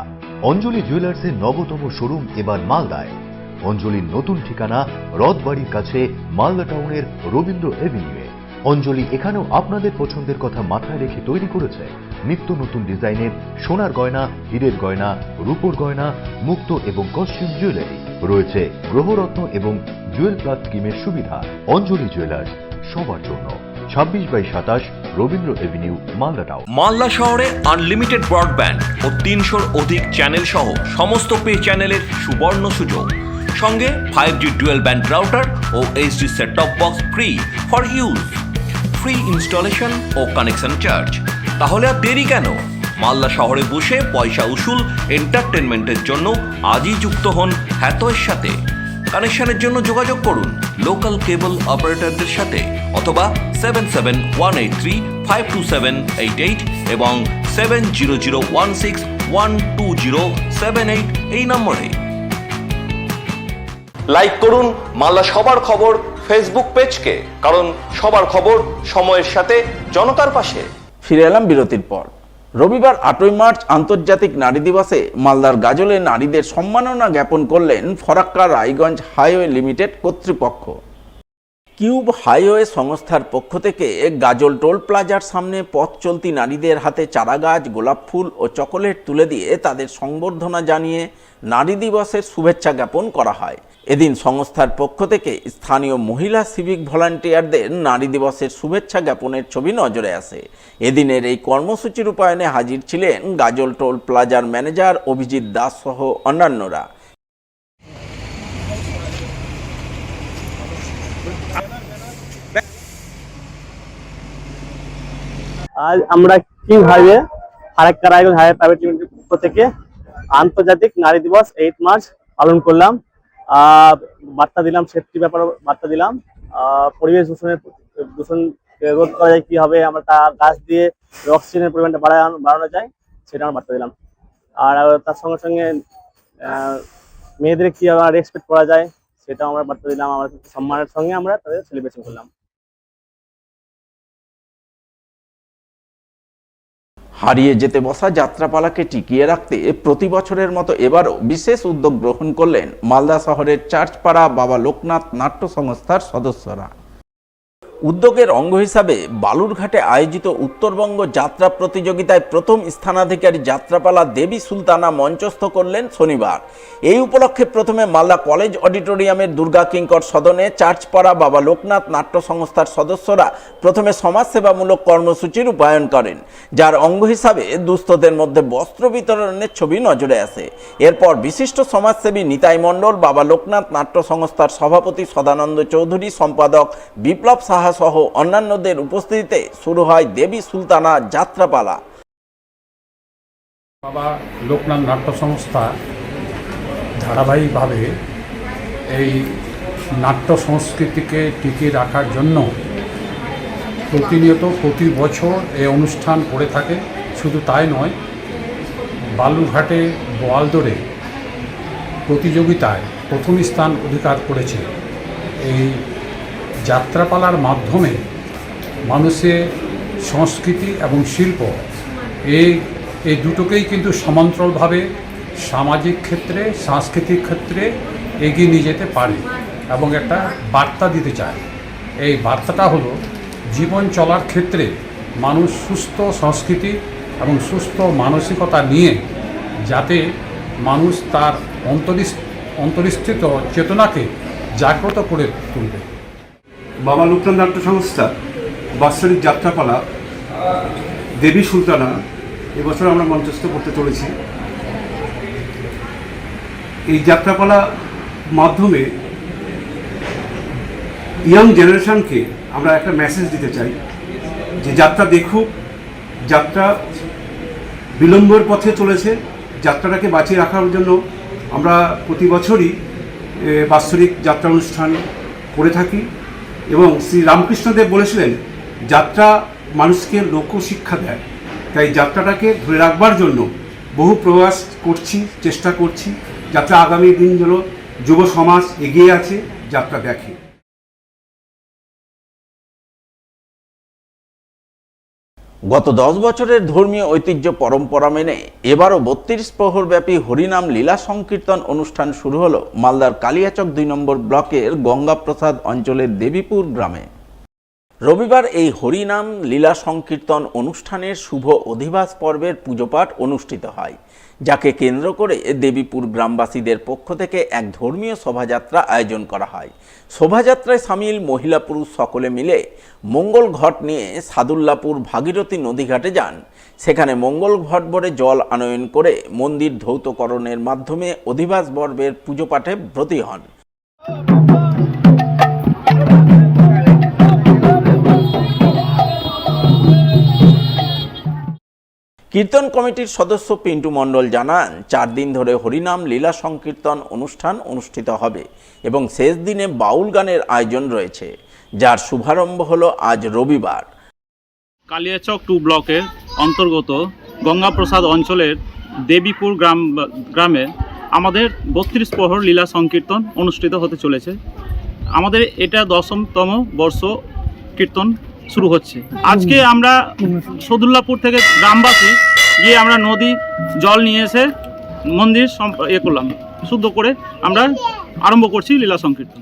[SPEAKER 5] অঞ্জলি জুয়েলার্সের নবতম শোরুম এবার মালদায়। অঞ্জলির নতুন ঠিকানা রথবাড়ির কাছে মালদা টাউনের রবীন্দ্র এভিনিউয়ে। অঞ্জলি এখানেও আপনাদের পছন্দের কথা মাথায় রেখে তৈরি করেছে নিত্য নতুন ডিজাইনের সোনার গয়না, হীরের গয়না, রূপোর গয়না, মুক্ত এবং কস্টিউম জুয়েলারি। রয়েছে গ্রহরত্ন এবং জুয়েল প্লাস স্কিমের সুবিধা। অঞ্জলি জুয়েলার্স, সবার জন্য। 26/27 রবীন্দ্র এভিনিউ, মালদা টাউন।
[SPEAKER 11] মালদা শহরে আনলিমিটেড ব্রডব্যান্ড ও 300-র অধিক চ্যানেল সহ সমস্ত পে চ্যানেলের সুবর্ণ সুযোগ। সঙ্গে 5G ডুয়েল ব্যান্ড রাউটার ও HD set top box free for use. Free installation ও কানেকশন চার্জ। তাহলে আর দেরি কেন? মালদা শহরে বসে পয়সা উসুল এন্টারটেনমেন্টের জন্য আজই যুক্ত হন হ্যাথওয়ের সাথে। কানেকশনের জন্য যোগাযোগ করুন লোকাল কেবল অপারেটরদের সাথে অথবা 7718352788 এবং 7001612078 এই নম্বরে। লাইক করুন মালদা সবার খবর ফেসবুক পেজকে, কারণ সবার খবর সময়ের সাথে জনতার পাশে।
[SPEAKER 1] ফিরে এলাম বিরতির পর। রবিবার 8ই মার্চ আন্তর্জাতিক নারী দিবসে মালদার গাজলে নারীদের সম্মাননা জ্ঞাপন করলেন ফরাক্কা রায়গঞ্জ হাইওয়ে লিমিটেড কর্তৃপক্ষ। কিউব হাইওয়ে সংস্থার পক্ষ থেকে গাজল টোল প্লাজার সামনে পথ চলতি নারীদের হাতে চারাগাছ, গোলাপ ফুল ও চকোলেট তুলে দিয়ে তাদের সংবর্ধনা জানিয়ে নারী দিবসের শুভেচ্ছা জ্ঞাপন করা হয়। এদিন সংস্থার পক্ষ থেকে স্থানীয় মহিলা সিভিক ভলান্টিয়ারদের নারী দিবসের শুভেচ্ছা জ্ঞাপনের ছবি নজরে আসে। এদিনের এই কর্মসূচি রূপায়ণে হাজির ছিলেন গাজল টোল প্লাজার ম্যানেজার অভিজিৎ দাস সহ অন্যান্যরা।
[SPEAKER 13] আজ আমরা king highway Farakka Raiganj highway private লিমিটেডের পক্ষ থেকে আন্তর্জাতিক নারী দিবস 8 মার্চ পালন করলাম। বার্তা দিলাম, সেফটি ব্যাপারে বার্তা দিলাম, পরিবেশ দূষণ রোধ করা যায় কিভাবে, আমরা গাছ দিয়ে অক্সিজেনের পরিমাণটা বাড়ানো যায় সেটা আমরা বার্তা দিলাম। আর তার সঙ্গে সঙ্গে মেয়েদের কিভাবে রেসপেক্ট করা যায় সেটাও আমরা বার্তা দিলাম। আমরা সম্মানের সঙ্গে আমরা তাদের সেলিব্রেশন করলাম।
[SPEAKER 1] হারিয়ে যেতে বসা যাত্রাপালাকে টিকিয়ে রাখতে প্রতি বছরের মতো এবারও বিশেষ উদ্যোগ গ্রহণ করলেন মালদা শহরের চার্চপাড়া বাবা লোকনাথ নাট্য সংস্থার সদস্যরা। উদ্যোগের অঙ্গ হিসাবে বালুরঘাটে আয়োজিত উত্তরবঙ্গ যাত্রা প্রতিযোগিতায় প্রথম স্থানাধিকারী যাত্রাপালা দেবী সুলতানা মঞ্চস্থ করলেন শনিবার। এই উপলক্ষে প্রথমে মালদা কলেজ অডিটোরিয়ামের দুর্গা কিঙ্কর সদনে চার্চপাড়া বাবা লোকনাথ নাট্য সংস্থার সদস্যরা প্রথমে সমাজসেবামূলক কর্মসূচি রূপায়ণ করেন, যার অঙ্গ হিসাবে দুস্থদের মধ্যে বস্ত্র বিতরণের ছবি নজরে আসে। এরপর বিশিষ্ট সমাজসেবী নিতাই মণ্ডল, বাবা লোকনাথ নাট্য সংস্থার সভাপতি সদানন্দ চৌধুরী, সম্পাদক বিপ্লব সাহা সহ অন্যান্যদের উপস্থিতিতে শুরু হয় দেবী সুলতানা যাত্রাপালা।
[SPEAKER 17] বাবা লোকনাথ নাট্য সংস্থা ধারাবাহিকভাবে এই নাট্য সংস্কৃতিকে টিকিয়ে রাখার জন্য প্রতিনিয়ত প্রতি বছর এই অনুষ্ঠান করে থাকে। শুধু তাই নয়, বালুরঘাটে বোয়ালদরে প্রতিযোগিতায় প্রথম স্থান অধিকার করেছে। এই যাত্রাপালার মাধ্যমে মানুষের সংস্কৃতি এবং শিল্প এই দুটোকেই কিন্তু সমান্তরালভাবে সামাজিক ক্ষেত্রে, সাংস্কৃতিক ক্ষেত্রে এগিয়ে নিয়ে যেতে পারে এবং একটা বার্তা দিতে চায়। এই বার্তাটা হলো জীবন চলার ক্ষেত্রে মানুষ সুস্থ সংস্কৃতি এবং সুস্থ মানসিকতা নিয়ে যাতে মানুষ তার অন্তরিস্থিত চেতনাকে জাগ্রত করে তুলবে।
[SPEAKER 18] বাবা লোকনাথ নাট্য সংস্থা বাৎসরিক যাত্রাপালা দেবী সুলতানা এবছর আমরা মঞ্চস্থ করতে চলেছি। এই যাত্রাপালা মাধ্যমে ইয়াং জেনারেশনকে আমরা একটা মেসেজ দিতে চাই যে যাত্রা দেখুক, যাত্রা বিলম্বের পথে চলেছে, যাত্রাটাকে বাঁচিয়ে রাখার জন্য আমরা প্রতি বছরই বাৎসরিক যাত্রা অনুষ্ঠান করে থাকি। এবং শ্রী রামকৃষ্ণদেব বলেছিলেন যাত্রা মানুষকে লোকশিক্ষা দেয়, তাই যাত্রাটাকে ধরে রাখবার জন্য বহু প্রয়াস করছি, চেষ্টা করছি, যাতে আগামী দিনগুলো যুব সমাজ এগিয়ে আছে, যাত্রা দেখে।
[SPEAKER 1] গত 10 বছরের ধর্মীয় ঐতিহ্য পরম্পরা মেনে এবারও 32 প্রহরব্যাপী হরিনাম লীলা সংকীর্তন অনুষ্ঠান শুরু হলো মালদার কালিয়াচক 2 নম্বর ব্লকের গঙ্গাপ্রসাদ অঞ্চলের দেবীপুর গ্রামে। রবিবার এই হরিনাম লীলা সংকীর্তন অনুষ্ঠানের শুভ অধিবাস পর্বের পুজোপাঠ অনুষ্ঠিত হয়, যাকে কেন্দ্র করে দেবীপুর গ্রামবাসীদের পক্ষ থেকে এক ধর্মীয় শোভাযাত্রা আয়োজন করা হয়। শোভাযাত্রায় সামিল মহিলা পুরুষ সকলে মিলে মঙ্গল ঘট নিয়ে সাদুল্লাপুর ভাগীরথী নদীঘাটে যান। সেখানে মঙ্গল ঘট ভরে জল আনয়ন করে মন্দির ধৌতকরণের মাধ্যমে অধিবাস পর্বের পুজোপাঠে ব্রতী হন। কীর্তন কমিটির সদস্য পিন্টু মণ্ডল জানান, 4 দিন ধরে হরিনাম লীলা সংকীর্তন অনুষ্ঠান অনুষ্ঠিত হবে এবং শেষ দিনে বাউল গানের আয়োজন রয়েছে, যার শুভারম্ভ হলো আজ রবিবার।
[SPEAKER 19] কালিয়াচক 2 ব্লকের অন্তর্গত গঙ্গাপ্রসাদ অঞ্চলের দেবীপুর গ্রামে আমাদের 32 প্রহর লীলা সংকীর্তন অনুষ্ঠিত হতে চলেছে। আমাদের এটা 10তম বর্ষ কীর্তন শুরু হচ্ছে। আজকে আমরা সদুল্লাপুর থেকে গ্রামবাসী গিয়ে আমরা নদী জল নিয়ে এসে মন্দির করলাম, শুদ্ধ করে আমরা আরম্ভ করছি লীলা সংকীর্তন।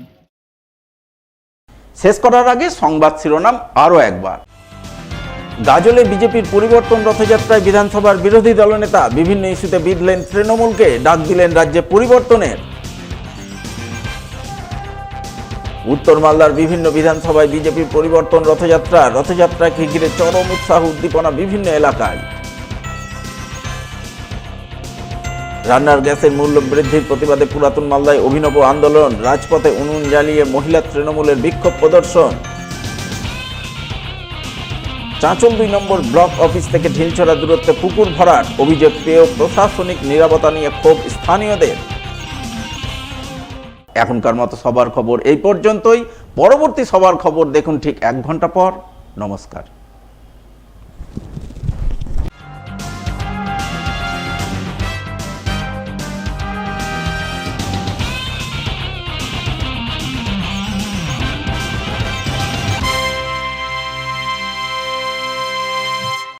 [SPEAKER 1] শেষ করার আগে সংবাদ শিরোনাম আরও একবার। গাজলে বিজেপির পরিবর্তন রথযাত্রায় বিধানসভার বিরোধী দলনেতা বিভিন্ন ইস্যুতে বিঁধলেন তৃণমূলকে, ডাক দিলেন রাজ্যে পরিবর্তনের। উত্তর মালদার বিভিন্ন বিধানসভায় বিজেপির পরিবর্তন রথযাত্রাকে ঘিরে চরম উৎসাহ উদ্দীপনা বিভিন্ন এলাকায়। রান্নার গ্যাসের মূল্য বৃদ্ধির প্রতিবাদে পুরাতন মালদায় অভিনব আন্দোলন, রাজপথে উনুন জ্বালিয়ে মহিলা তৃণমূলের বিক্ষোভ প্রদর্শন। চাঁচল 2 নম্বর ব্লক অফিস থেকে ঢিলছড়া দূরত্বে পুকুর ভরাট, অভিযোগ পেয়েও প্রশাসনিক নিরাপত্তা নিয়ে ক্ষোভ স্থানীয়দের। এখনকার মতো সবার খবর এই পর্যন্তই। পরবর্তী সবার খবর দেখুন ঠিক 1 ঘন্টা পর। নমস্কার।